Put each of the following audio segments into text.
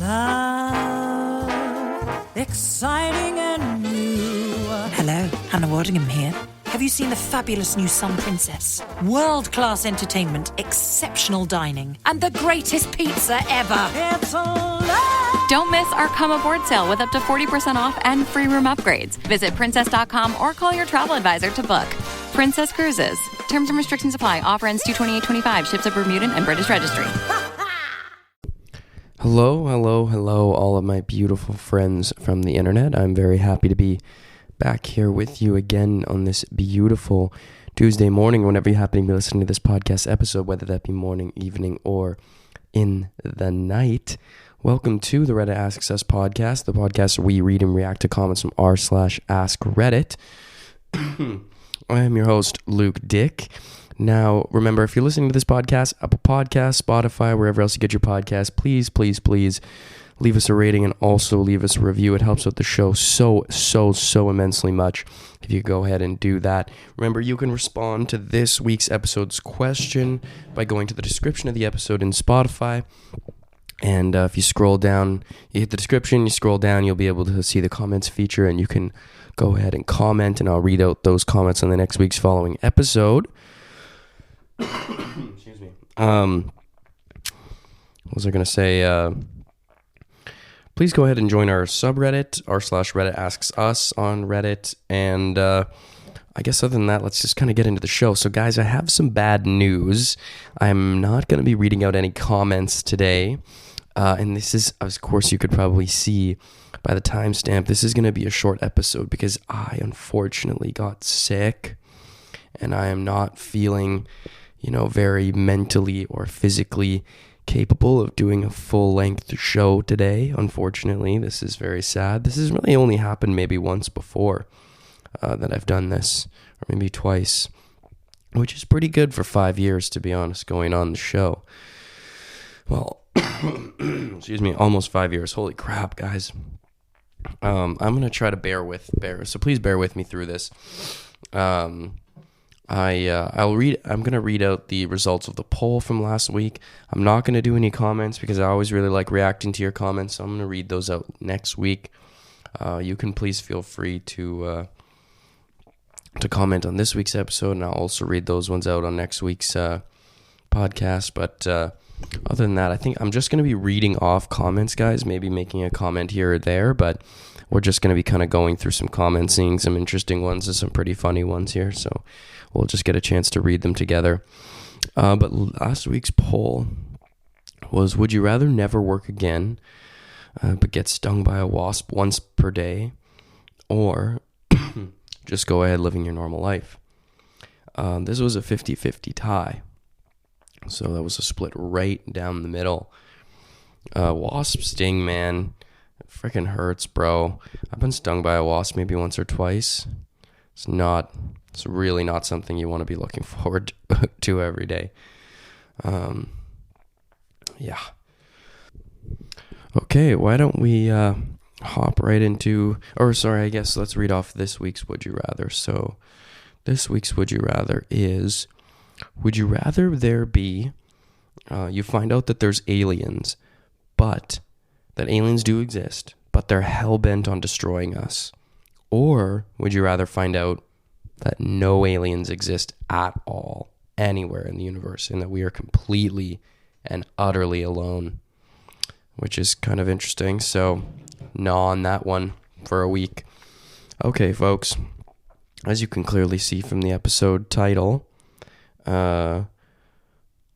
Love, exciting and new. Hello, Hannah Waddingham here. Have you seen the fabulous new Sun Princess? World-class entertainment, exceptional dining, and the greatest pizza ever. It's a love. Don't miss our Come Aboard sale with up to 40% off and free room upgrades. Visit princess.com or call your travel advisor to book. Princess Cruises. Terms and restrictions apply. Offer ends 2/28/25. Ships of Bermudan and British Registry. Hello, all of my beautiful friends from the internet. I'm very happy to be back here with you again on this beautiful Tuesday morning, whenever you happen to be listening to this podcast episode, whether that be morning, evening, or in the night. Welcome to the Reddit Asks Us podcast, the podcast where we read and react to comments from r/Askreddit. I am your host, Luke Dick. Now, remember, if you're listening to this podcast, Apple Podcasts, Spotify, wherever else you get your podcast, please leave us a rating and also leave us a review. It helps out the show so immensely much if you go ahead and do that. Remember, you can respond to this week's episode's question by going to the description of the episode in Spotify. And if you scroll down, you hit the description, you scroll down, you'll be able to see the comments feature, and you can go ahead and comment, and I'll read out those comments on the next week's following episode. Excuse me. What was I going to say? Please go ahead and join our subreddit, r/Reddit Asks Us on Reddit. And I guess other than that, let's just kind of get into the show. So guys, I have some bad news. I'm not going to be reading out any comments today. And this is, of course, you could probably see by the timestamp, this is going to be a short episode because I unfortunately got sick and I am not feeling, very mentally or physically capable of doing a full-length show today. Unfortunately, this is very sad. This has really only happened maybe once before that I've done this, or maybe twice, which is pretty good for 5 years, to be honest, going on the show. Well, excuse me, almost 5 years. Holy crap, guys. I'm going to try to so please bear with me through this. I'm going to read out the results of the poll from last week. I'm not going to do any comments because I always really like reacting to your comments. So I'm going to read those out next week. You can please feel free to comment on this week's episode, and I'll also read those ones out on next week's podcast. But other than that, I think I'm just going to be reading off comments, guys, maybe making a comment here or there, but we're just going to be kind of going through some comments, seeing some interesting ones and some pretty funny ones here. So we'll just get a chance to read them together. But last week's poll was, would you rather never work again, but get stung by a wasp once per day, or just go ahead living your normal life? This was a 50-50 tie. So that was a split right down the middle. Wasp sting, man. It freaking hurts, bro. I've been stung by a wasp maybe once or twice. It's really not something you want to be looking forward to every day. Yeah. Okay, why don't we hop right into, I guess let's read off this week's Would You Rather. So this week's Would You Rather is, would you rather there be, you find out that there's aliens, but that aliens do exist, but they're hell-bent on destroying us? Or would you rather find out that no aliens exist at all, anywhere in the universe, and that we are completely and utterly alone? Which is kind of interesting. So, gnaw on that one for a week. Okay, folks. As you can clearly see from the episode title,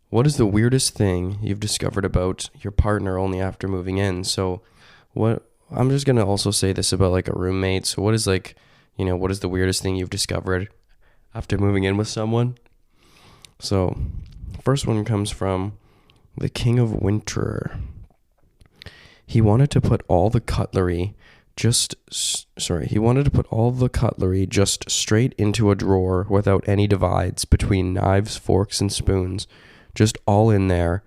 what is the weirdest thing you've discovered about your partner only after moving in? So, I'm just going to also say this about like a roommate. So what is what is the weirdest thing you've discovered after moving in with someone? So, first one comes from the King of Winter. He wanted to put all the cutlery just straight into a drawer without any divides between knives, forks, and spoons. Just all in there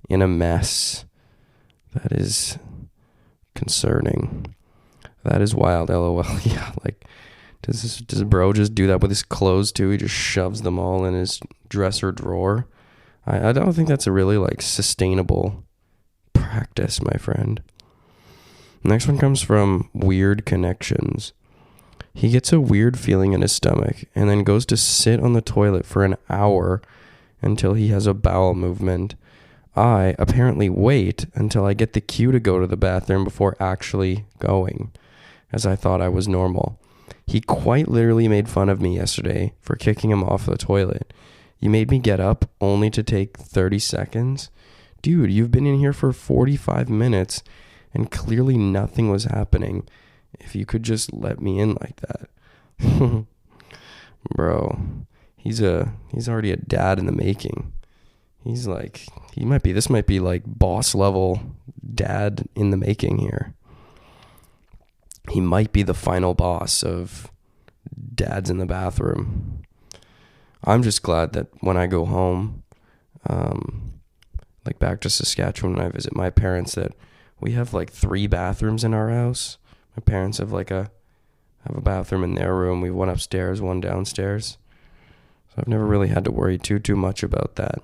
in a mess. That is concerning. That is wild, LOL. Yeah, does bro just do that with his clothes too? He just shoves them all in his dresser drawer. I don't think that's a really sustainable practice, my friend. Next one comes from Weird Connections. He gets a weird feeling in his stomach and then goes to sit on the toilet for an hour until he has a bowel movement. I apparently wait until I get the cue to go to the bathroom before actually going, as I thought I was normal. He quite literally made fun of me yesterday for kicking him off the toilet. You made me get up only to take 30 seconds? Dude, you've been in here for 45 minutes and clearly nothing was happening. If you could just let me in like that. Bro, he's already a dad in the making. He's like, this might be like boss level dad in the making here. He might be the final boss of dads in the bathroom. I'm just glad that when I go home, like back to Saskatchewan when I visit my parents, that we have like 3 bathrooms in our house. My parents have have a bathroom in their room. We have one upstairs, one downstairs. So I've never really had to worry too much about that.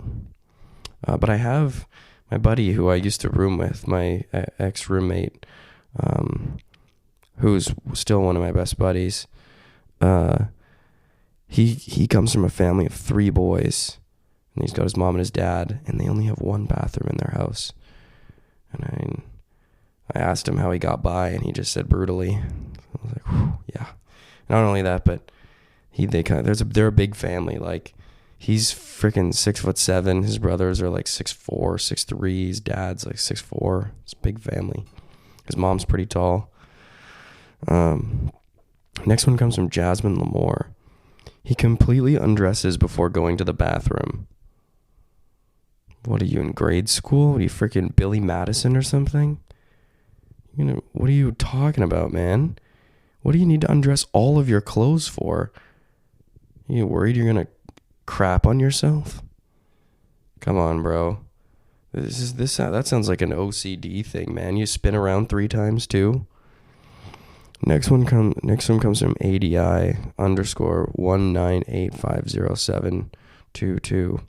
But I have my buddy who I used to room with, my ex-roommate, who's still one of my best buddies. He comes from a family of 3 boys, and he's got his mom and his dad, and they only have 1 bathroom in their house. And I asked him how he got by, and he just said brutally. I was like, whew, yeah. Not only that, but they're a big family. Like, he's freaking 6'7". His brothers are like 6'4", 6'3". His dad's like 6'4". It's a big family. His mom's pretty tall. Next one comes from Jasmine Lamore. He completely undresses before going to the bathroom. What are you, in grade school? What are you, freaking Billy Madison or something? What are you talking about, man? What do you need to undress all of your clothes for? Are you worried you're gonna crap on yourself? Come on, bro. That sounds like an OCD thing, man. You spin around 3 times too. Next one comes from ADI _198507222.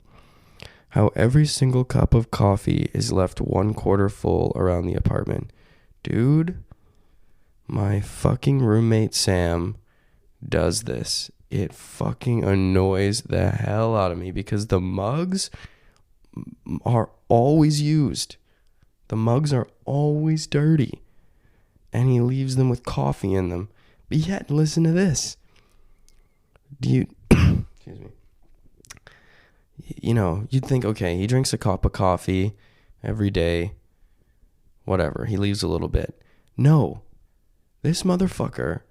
How every single cup of coffee is left 1/4 full around the apartment. Dude, my fucking roommate Sam does this. It fucking annoys the hell out of me because the mugs are always used. The mugs are always dirty. And he leaves them with coffee in them. But yet, listen to this. Excuse me. You'd think, okay, he drinks a cup of coffee every day. Whatever, he leaves a little bit. No, this motherfucker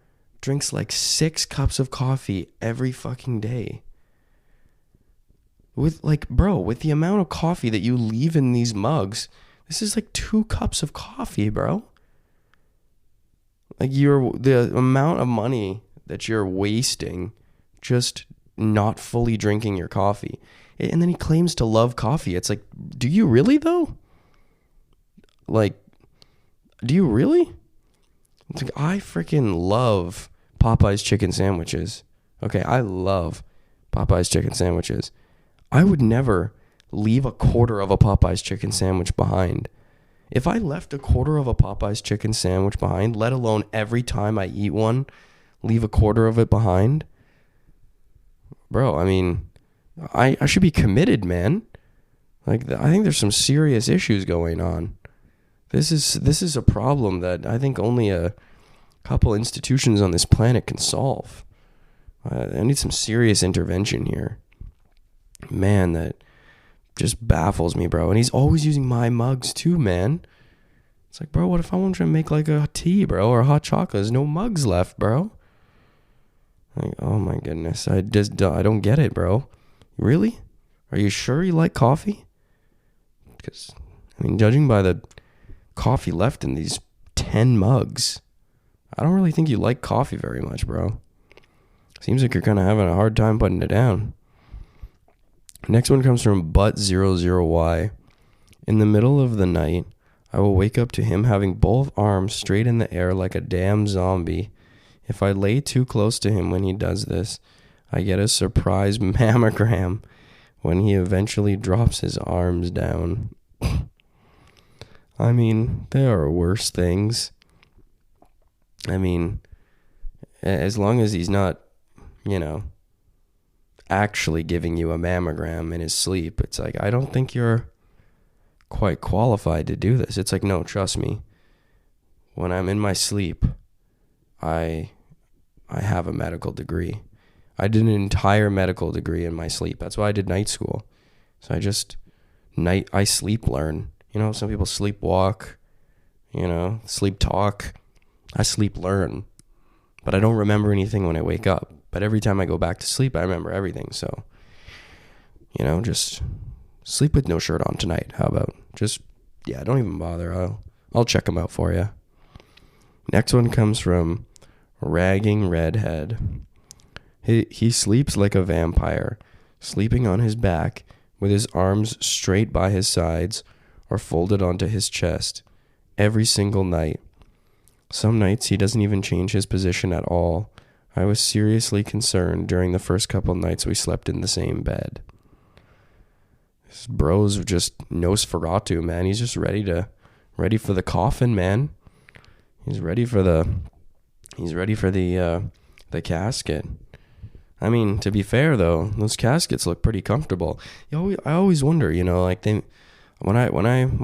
drinks like 6 cups of coffee every fucking day. With the amount of coffee that you leave in these mugs, this is like 2 cups of coffee, bro. Like, the amount of money that you're wasting just not fully drinking your coffee. And then he claims to love coffee. It's like, do you really though? Like, do you really? It's like, I freaking love Popeye's chicken sandwiches. Okay, I love Popeye's chicken sandwiches. I would never leave 1/4 of a Popeye's chicken sandwich behind. If I left 1/4 of a Popeye's chicken sandwich behind, let alone every time I eat one, leave 1/4 of it behind, bro, I mean, I should be committed, man. Like, I think there's some serious issues going on. This is a problem that I think only a couple institutions on this planet can solve. I need some serious intervention here. Man, that just baffles me, bro. And he's always using my mugs too, man. It's like, bro, what if I want to make like a tea, bro, or a hot chocolate? There's no mugs left, bro. Like, oh my goodness. I don't get it, bro. Really? Are you sure you like coffee? Because, I mean, judging by the coffee left in these 10 mugs, I don't really think you like coffee very much, bro. Seems like you're kind of having a hard time putting it down. Next one comes from Butt00Y. In the middle of the night, I will wake up to him having both arms straight in the air like a damn zombie. If I lay too close to him when he does this, I get a surprise mammogram when he eventually drops his arms down. I mean, there are worse things. I mean, as long as he's not, actually giving you a mammogram in his sleep, it's like, I don't think you're quite qualified to do this. It's like, no, trust me. When I'm in my sleep, I have a medical degree. I did an entire medical degree in my sleep. That's why I did night school. So I sleep learn. Some people sleepwalk, sleep talk. I sleep learn. But I don't remember anything when I wake up. But every time I go back to sleep, I remember everything. So, just sleep with no shirt on tonight. How about don't even bother. I'll check them out for you. Next one comes from Ragging Redhead. He sleeps like a vampire, sleeping on his back with his arms straight by his sides or folded onto his chest every single night. Some nights he doesn't even change his position at all. I was seriously concerned during the first couple nights we slept in the same bed. This bro's just Nosferatu, man. He's just ready for the coffin, man. He's ready for the casket. I mean, to be fair though, those caskets look pretty comfortable. I always wonder, when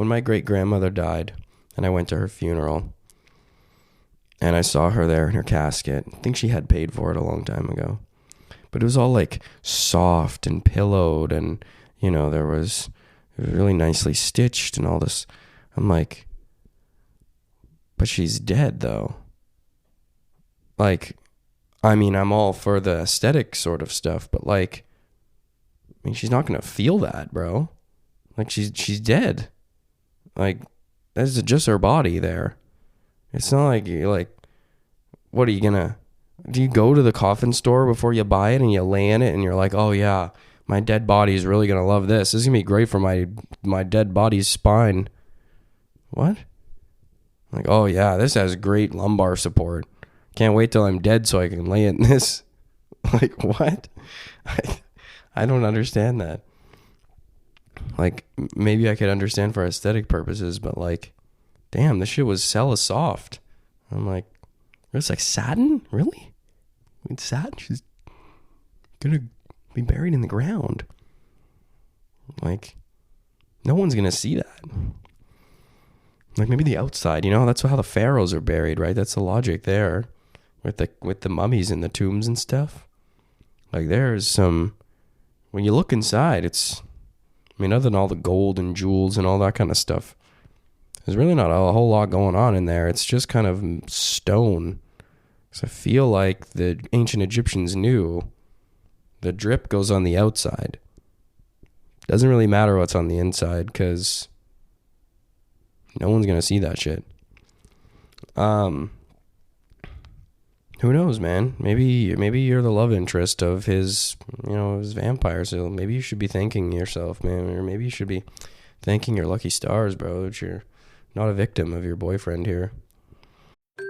my great grandmother died and I went to her funeral and I saw her there in her casket. I think she had paid for it a long time ago. But it was all like soft and pillowed and, it was really nicely stitched and all this. I'm like, but she's dead though. Like, I mean, I'm all for the aesthetic sort of stuff, but like, she's not going to feel that, bro. Like she's dead. Like, that's just her body there. It's not like you're like, what are you gonna, do you go to the coffin store before you buy it and you lay in it and you're like, oh yeah, my dead body is really gonna love this. This is gonna be great for my dead body's spine. What? Like, oh yeah, this has great lumbar support. Can't wait till I'm dead so I can lay in this. Like, what? I don't understand that. Like, maybe I could understand for aesthetic purposes, but like, damn, this shit was Celasoft. I'm like, it's like satin? Really? I mean, satin? She's gonna be buried in the ground. Like, no one's gonna see that. Like, maybe the outside, that's how the pharaohs are buried, right? That's the logic there. With the mummies in the tombs and stuff. Like, there's some, when you look inside, other than all the gold and jewels and all that kind of stuff, there's really not a whole lot going on in there. It's just kind of stone. So I feel like the ancient Egyptians knew the drip goes on the outside. Doesn't really matter what's on the inside because no one's going to see that shit. Who knows, man? Maybe you're the love interest of his vampire. So maybe you should be thanking yourself, man. Or maybe you should be thanking your lucky stars, bro, that you're not a victim of your boyfriend here.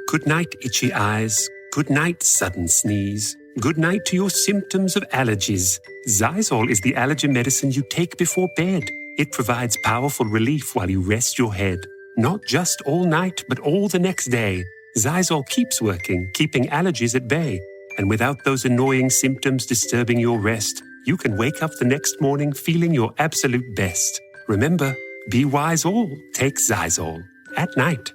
Good night, itchy eyes. Good night, sudden sneeze. Good night to your symptoms of allergies. Zysol is the allergy medicine you take before bed. It provides powerful relief while you rest your head. Not just all night, but all the next day. Zysol keeps working, keeping allergies at bay. And without those annoying symptoms disturbing your rest, you can wake up the next morning feeling your absolute best. Remember, be wise all. Take Zysol. At night.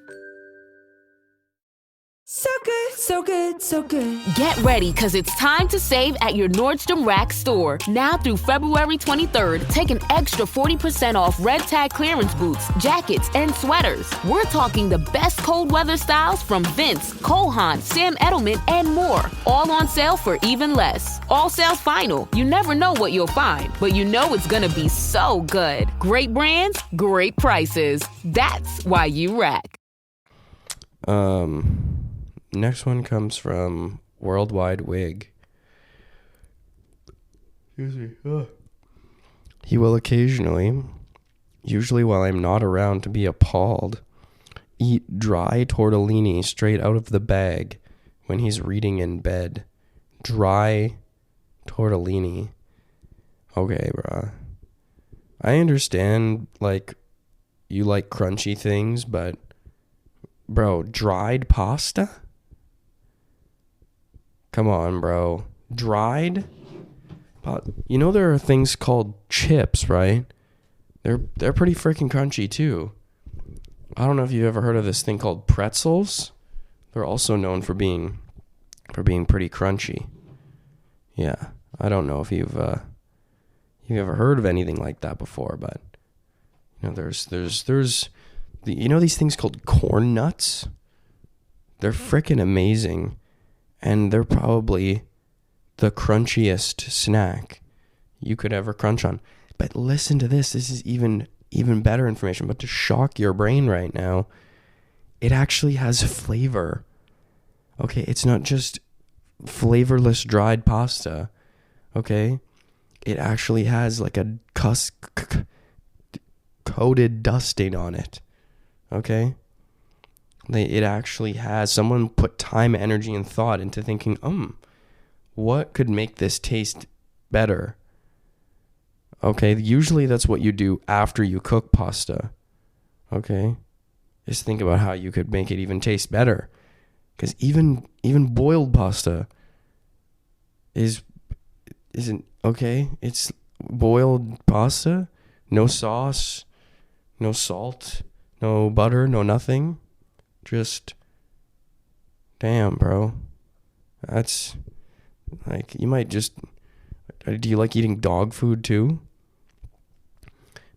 So good, so good, so good. Get ready, because it's time to save at your Nordstrom Rack store. Now through February 23rd, take an extra 40% off red tag clearance boots, jackets, and sweaters. We're talking the best cold weather styles from Vince, Cole Haan, Sam Edelman, and more. All on sale for even less. All sales final. You never know what you'll find, but you know it's gonna be so good. Great brands, great prices. That's why you rack. Next one comes from Worldwide Wig. Excuse me. He will occasionally, usually while I'm not around to be appalled, eat dry tortellini straight out of the bag when he's reading in bed. Dry tortellini. Okay, bruh. I understand, like, you like crunchy things, but bro, dried pasta? Come on, bro. Dried? You know there are things called chips, right? They're pretty freaking crunchy too. I don't know if you've ever heard of this thing called pretzels. They're also known for being pretty crunchy. Yeah, I don't know if you've ever heard of anything like that before, but you know, there's these things called corn nuts. They're freaking amazing, and they're probably the crunchiest snack you could ever crunch on. But listen to this. This is even better information, but to shock your brain right now, it actually has flavor. Okay, it's not just flavorless dried pasta. Okay, it actually has like a coated dusting on it. Okay, it actually has, someone put time, energy, and thought into thinking, what could make this taste better? Okay, usually that's what you do after you cook pasta. Okay, just think about how you could make it even taste better. Because even boiled pasta isn't okay. It's boiled pasta, no sauce, no salt, no butter, no nothing. Just, damn, bro. That's like, you might just. Do you like eating dog food too?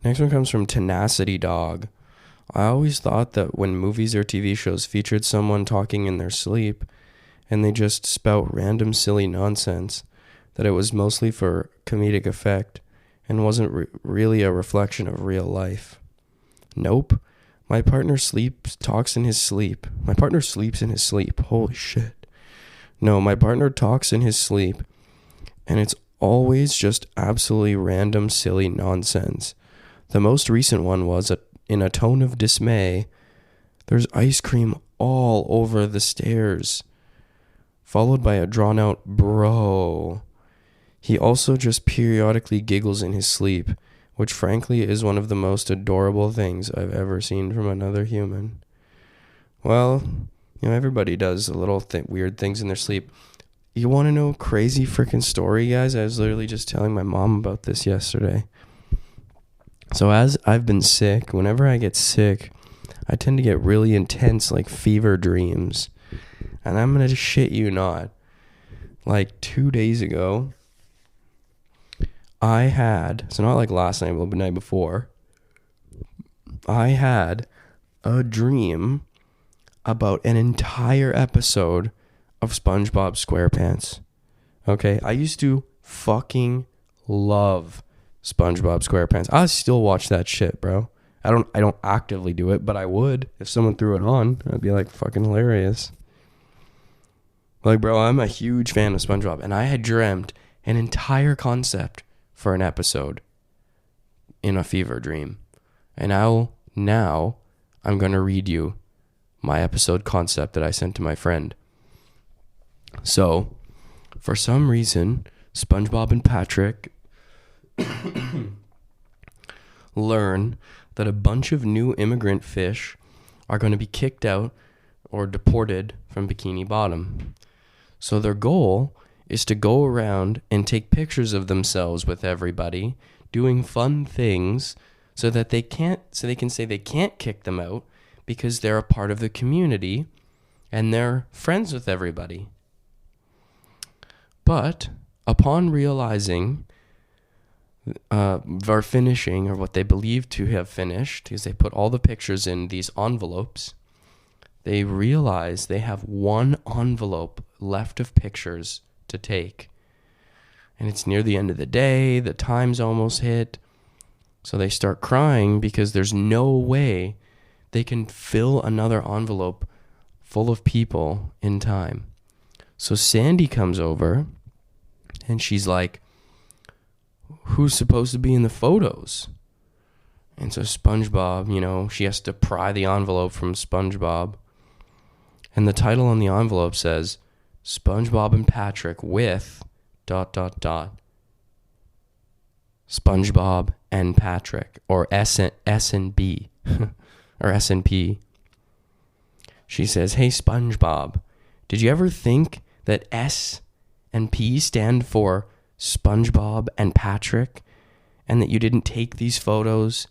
Next one comes from Tenacity Dog. I always thought that when movies or TV shows featured someone talking in their sleep and they just spout random silly nonsense, that it was mostly for comedic effect and wasn't really a reflection of real life. Nope. My partner talks in his sleep. My partner sleeps in his sleep. Holy shit. No, my partner talks in his sleep, and it's always just absolutely random silly nonsense. The most recent one was in a tone of dismay, there's ice cream all over the stairs, followed by a drawn-out bro. He also just periodically giggles in his sleep, which frankly is one of the most adorable things I've ever seen from another human. Well, everybody does a little weird things in their sleep. You want to know a crazy freaking story, guys? I was literally just telling my mom about this yesterday. So as I've been sick, whenever I get sick, I tend to get really intense, like fever dreams. And I'm going to shit you not. Like 2 days ago, I had, so not like last night, but the night before, I had a dream about an entire episode of SpongeBob SquarePants. Okay, I used to fucking love SpongeBob SquarePants. I still watch that shit, bro. I don't actively do it, but I would if someone threw it on. I'd be like, fucking hilarious. Like, bro, I'm a huge fan of SpongeBob, and I had dreamt an entire concept for an episode in a fever dream. And now I'm going to read you my episode concept that I sent to my friend. So, for some reason, SpongeBob and Patrick learn that a bunch of new immigrant fish are going to be kicked out or deported from Bikini Bottom. So their goal is to go around and take pictures of themselves with everybody, doing fun things, so that they can say they can't kick them out because they're a part of the community and they're friends with everybody. But upon realizing or finishing, or what they believe to have finished, because they put all the pictures in these envelopes, they realize they have one envelope left of pictures to take. And it's near the end of the day, the time's almost hit, so they start crying because there's no way they can fill another envelope full of people in time. So Sandy comes over, and she's like, who's supposed to be in the photos? And so SpongeBob, she has to pry the envelope from SpongeBob. And the title on the envelope says, SpongeBob and Patrick with ... SpongeBob and Patrick, or S&B, or S&P. She says, "Hey, SpongeBob, did you ever think that S and P stand for SpongeBob and Patrick, and that you didn't take these photos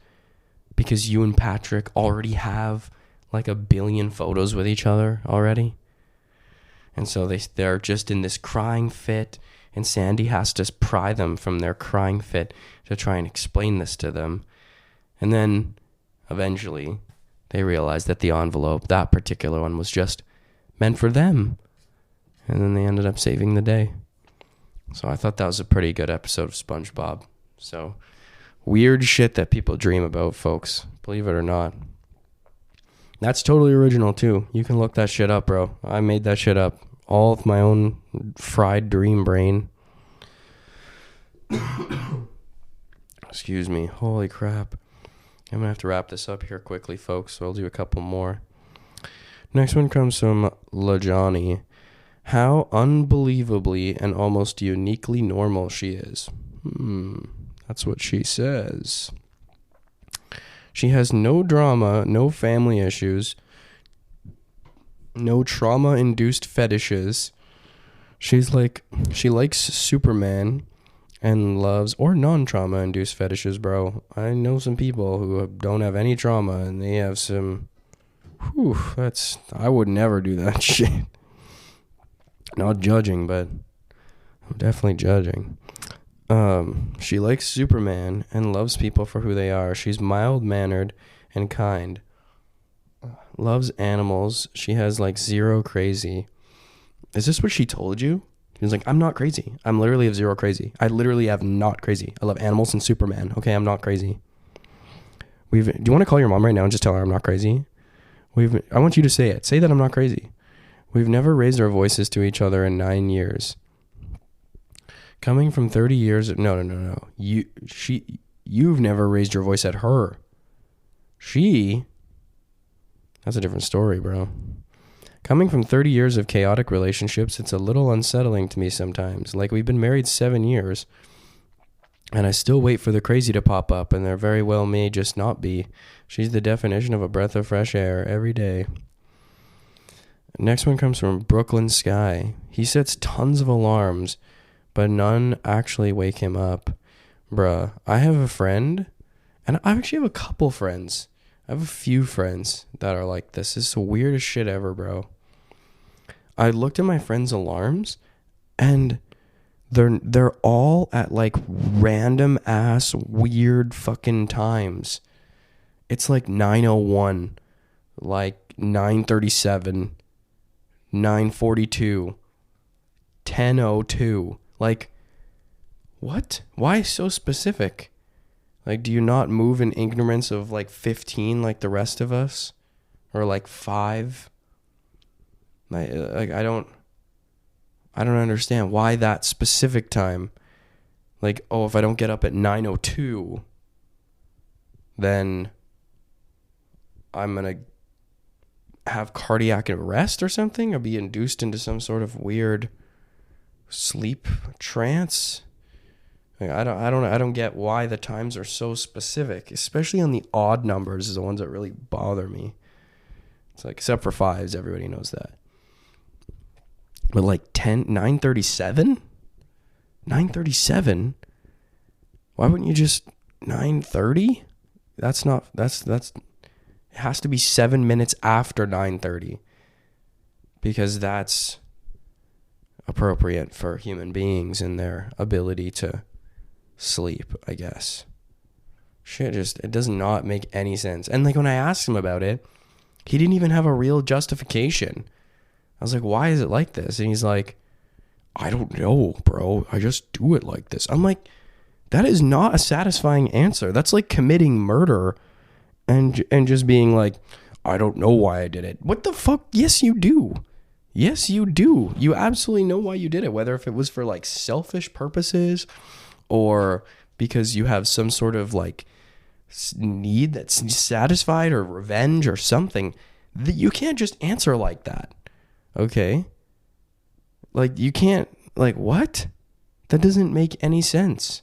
because you and Patrick already have like 1 billion photos with each other already?" And so they're just in this crying fit, and Sandy has to pry them from their crying fit to try and explain this to them. And then eventually they realize that the envelope, that particular one, was just meant for them. And then they ended up saving the day. So I thought that was a pretty good episode of SpongeBob. So weird shit that people dream about, folks. Believe it or not. That's totally original too. You can look that shit up, bro. I made that shit up. All of my own fried dream brain. Excuse me. Holy crap. I'm going to have to wrap this up here quickly, folks. So I'll do a couple more. Next one comes from LaJohnny. How unbelievably and almost uniquely normal she is. That's what she says. She has no drama, no family issues, no trauma-induced fetishes. She likes Superman and loves, or non-trauma-induced fetishes, bro. I know some people who don't have any trauma, and they have some, I would never do that shit. Not judging, but I'm definitely judging. She likes Superman and loves people for who they are. She's mild-mannered and kind. Loves animals. She has like zero crazy. Is this what she told you? She was like, I'm not crazy. I'm literally have zero crazy. I literally have not crazy. I love animals and Superman. Okay, I'm not crazy. Do you want to call your mom right now and just tell her I'm not crazy? I want you to say it. Say that I'm not crazy. We've never raised our voices to each other in 9 years. Coming from 30 years... No. You've never raised your voice at her. That's a different story, bro. Coming from 30 years of chaotic relationships, it's a little unsettling to me sometimes. Like, we've been married 7 years, and I still wait for the crazy to pop up, and there very well may just not be. She's the definition of a breath of fresh air every day. Next one comes from Brooklyn Sky. He sets tons of alarms, but none actually wake him up. Bruh, I have a friend, and I actually have a couple friends. I have a few friends that are like this. This is the weirdest shit ever, bro. I looked at my friends' alarms, and they're all at like random ass weird fucking times. It's like 9:01, like 9:37, 9:42, 10:02. Like, what? Why so specific? Like, do you not move in increments of like 15 like the rest of us? Or like 5? Like I don't understand why that specific time. Like, oh, if I don't get up at 9:02, then I'm going to have cardiac arrest or something, or be induced into some sort of weird sleep trance. Like, I don't get why the times are so specific, especially on the odd numbers is the ones that really bother me. It's like, except for 5s, everybody knows that. But like 9:37? 9:37? Why wouldn't you just 9:30? That's it has to be 7 minutes after 9:30, because that's appropriate for human beings and their ability to sleep, I guess. Shit, it does not make any sense. And like, when I asked him about it, he didn't even have a real justification. I was like, why is it like this? And he's like, I don't know, bro. I just do it like this. I'm like, that is not a satisfying answer. That's like committing murder and just being like, I don't know why I did it. What the fuck? Yes, you do. Yes, you do. You absolutely know why you did it, whether if it was for like selfish purposes or because you have some sort of like need that's satisfied or revenge or something. You can't just answer like that. Okay? Like, you can't, like, what? That doesn't make any sense.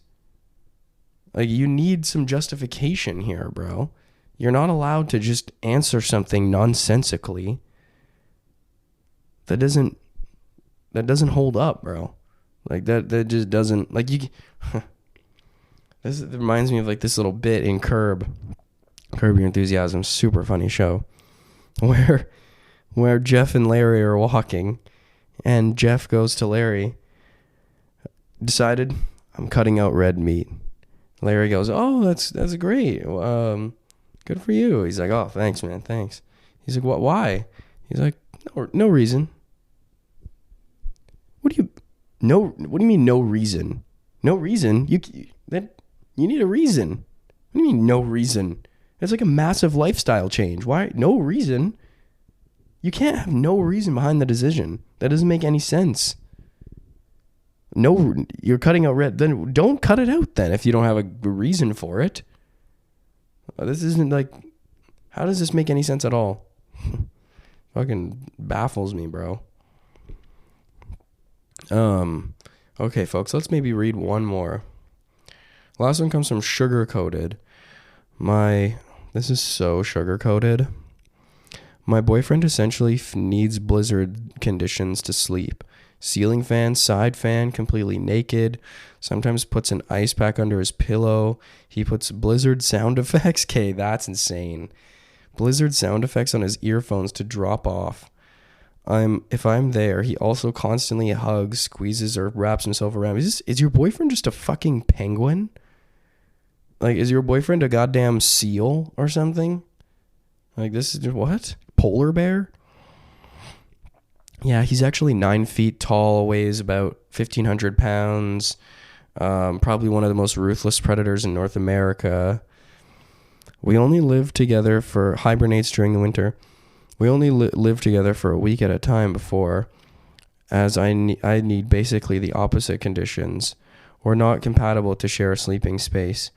Like, you need some justification here, bro. You're not allowed to just answer something nonsensically. That doesn't hold up, bro. Like, that just doesn't, like, you. This reminds me of, like, this little bit in Curb Your Enthusiasm, super funny show, where Jeff and Larry are walking, and Jeff goes to Larry, decided, I'm cutting out red meat. Larry goes, oh, that's great. Good for you. He's like, oh, thanks, man, thanks. He's like, what? Why? He's like, no reason. What do you mean no reason? No reason? You need a reason. What do you mean no reason? It's like a massive lifestyle change. Why? No reason. You can't have no reason behind the decision. That doesn't make any sense. No, you're cutting out red. Then don't cut it out then if you don't have a reason for it. This isn't like, how does this make any sense at all? Fucking baffles me, bro. Okay, folks, let's maybe read one more. Last one comes from Sugar Coated. This is so sugar coated. My boyfriend essentially needs blizzard conditions to sleep. Ceiling fan, side fan, completely naked. Sometimes puts an ice pack under his pillow. He puts blizzard sound effects. Okay, that's insane. Blizzard sound effects on his earphones to drop off. If I'm there, he also constantly hugs, squeezes, or wraps himself around. Is your boyfriend just a fucking penguin? Like, is your boyfriend a goddamn seal or something? Like, this is what? Polar bear? Yeah, he's actually 9 feet tall, weighs about 1,500 pounds. Probably one of the most ruthless predators in North America. We only live together hibernates during the winter. We only live together for a week at a time before, as I need basically the opposite conditions. We're not compatible to share a sleeping space.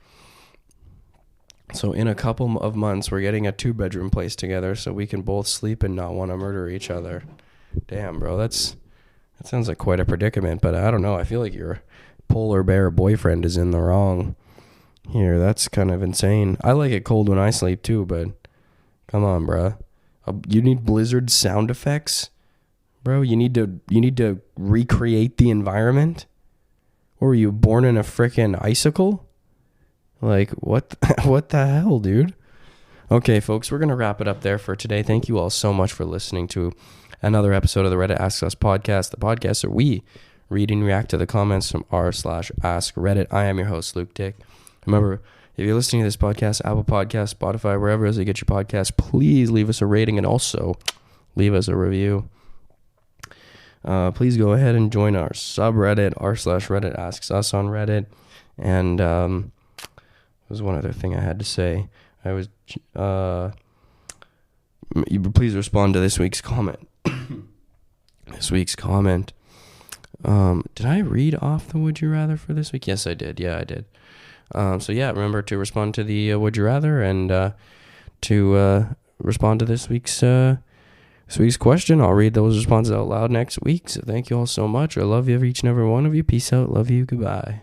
So in a couple of months, we're getting a 2-bedroom place together so we can both sleep and not want to murder each other. Damn, bro, that sounds like quite a predicament, but I don't know. I feel like your polar bear boyfriend is in the wrong here. That's kind of insane. I like it cold when I sleep too, but come on, bro. You need blizzard sound effects, bro. You need to recreate the environment. Or were you born in a frickin' icicle? Like, what the hell, dude? Okay, folks, we're going to wrap it up there for today. Thank you all so much for listening to another episode of the Reddit Asks Us podcast. The podcast where we read and react to the comments from r/Askreddit. I am your host, Luke Dick. Remember, if you're listening to this podcast, Apple Podcasts, Spotify, wherever else you get your podcast, please leave us a rating and also leave us a review. Please go ahead and join our subreddit, r/Reddit Asks Us on Reddit. And there's one other thing I had to say. Please respond to this week's comment. Did I read off the Would You Rather for this week? Yes, I did. Yeah, I did. So yeah, remember to respond to the Would You Rather and to respond to this week's question. I'll read those responses out loud next week. So thank you all so much. I love you, each and every one of you. Peace out. Love you. Goodbye.